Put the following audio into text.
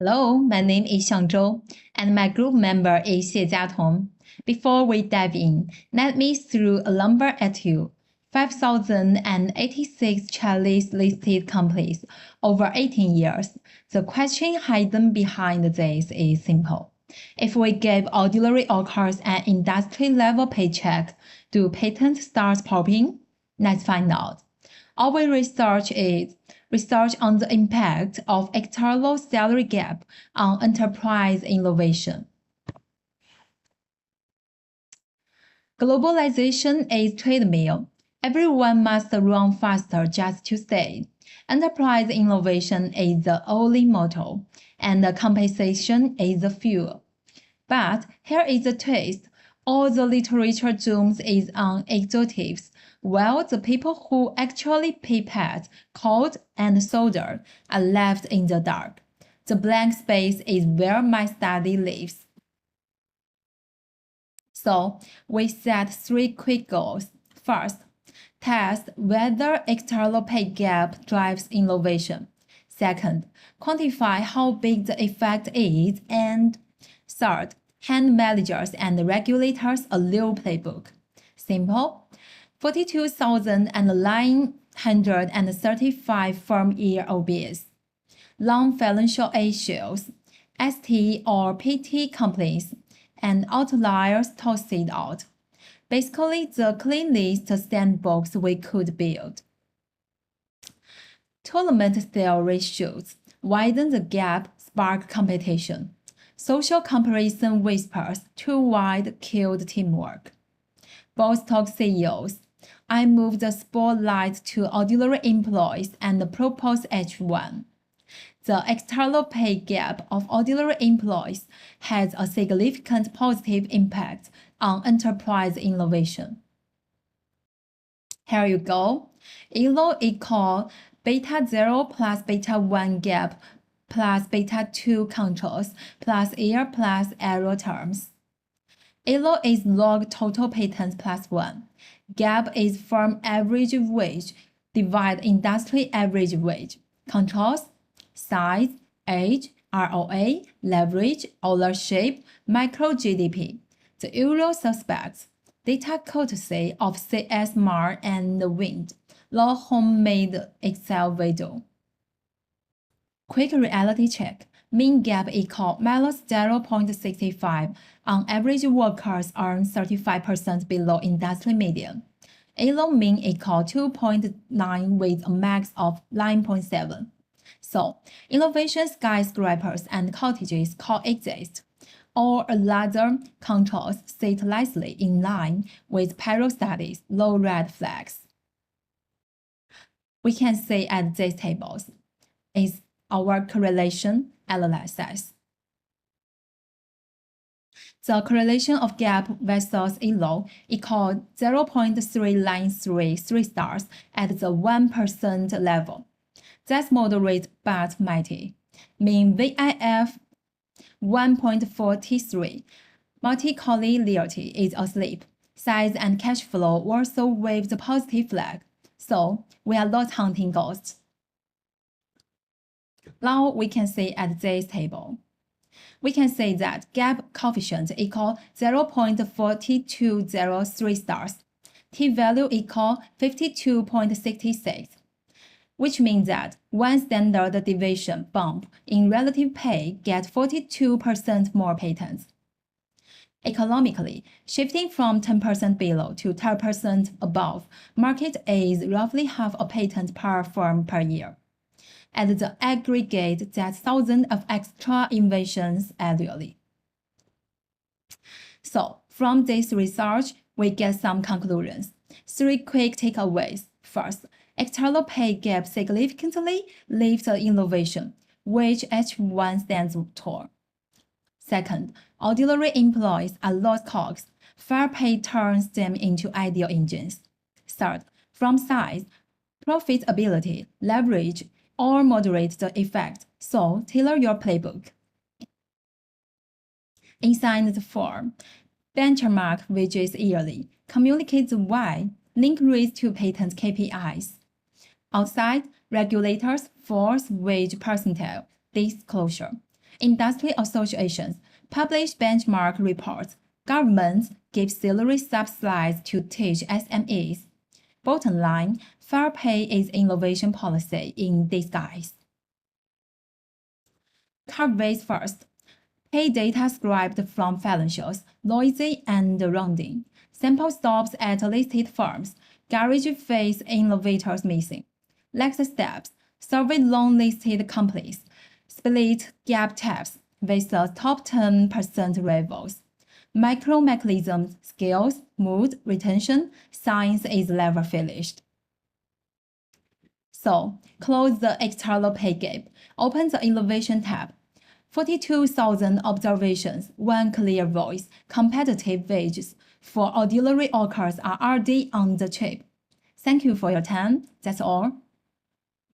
Hello, my name is Xiang and my group member is Jiatong. Before we dive in, let me throw a number at you. 5,086 Chinese listed companies over 18 years. The question hidden behind this is simple. If we give ordinary workers an industry-level paycheck, do patents start popping? Let's find out. Our research on the impact of external salary gap on enterprise innovation. Globalization is treadmill. Everyone must run faster just to stay. Enterprise innovation is the only motto, and the compensation is the fuel. But here is the twist. All the literature zooms is on executives, while the people who actually pipette, code, and solder are left in the dark. The blank space is where my study lives. So we set 3 quick goals. First, test whether external pay gap drives innovation. Second, quantify how big the effect is. And third, hand managers and regulators a new playbook. Simple. 42,935 firm-year OBs. Long financial issues, ST or PT companies, and outliers tossed out. Basically, the cleanest sandbox we could build. Tournament-style ratios widen the gap, spark competition. Social comparison whispers too wide killed teamwork. Boss talk CEOs. I moved the spotlight to ordinary employees and propose H1. The external pay gap of ordinary employees has a significant positive impact on enterprise innovation. Here you go. ELO equal beta 0 plus beta 1 gap plus beta 2 controls plus year plus error terms. ELO is log total patents plus 1. Gap is firm average wage divide industry average wage. Controls, size, age, ROA, leverage, ownership, micro GDP. The usual suspects. Data courtesy of CSMAR and Wind. Low homemade Excel video. Quick reality check. Mean gap equal minus 0.65. On average, workers earn 35% below industry median. ELO mean equal 2.9 with a max of 9.7. So, innovation skyscrapers and cottages coexist, or rather, controls sit nicely in line with payroll studies, low red flags. We can see at these tables is our correlation analysis. The correlation of gap versus ELO equal 0.393 stars at the 1% level. That's moderate but mighty. Mean VIF 1.43. Multi-collinearity is asleep. Size and cash flow also wave the positive flag. So we are not hunting ghosts. Now we can see at this table. We can say that gap coefficient equal 0.4203 stars. T-value equal 52.66, which means that one standard deviation bump in relative pay gets 42% more patents. Economically, shifting from 10% below to 10% above, market is roughly half a patent per firm per year. At the aggregate, that's thousands of extra inventions annually. So, from this research, we get some conclusions. 3 quick takeaways. First, external pay gap significantly lifts innovation, which H1 stands for. Second, ordinary employees are lost cogs. Fair pay turns them into ideal engines. Third, from size, profitability, leverage, or moderate the effect, so tailor your playbook. Inside the form, benchmark wages yearly, communicate the why, link rates to patent KPIs. Outside, regulators force wage percentile disclosure. Industry associations publish benchmark reports. Governments give salary subsidies to teach SMEs. Bottom line, fair pay is innovation policy in disguise. Carve first. Pay data scribed from financials, noisy and rounding. Sample stops at listed firms. Garage fees innovators missing. Next steps. Survey long-listed companies. Split gap tabs with the top 10% rivals. Micro mechanisms, skills, mood, retention, science is never finished. So, close the external pay gap. Open the innovation tab. 42,000 observations, one clear voice, competitive wages for auxiliary workers are already on the chip. Thank you for your time. That's all.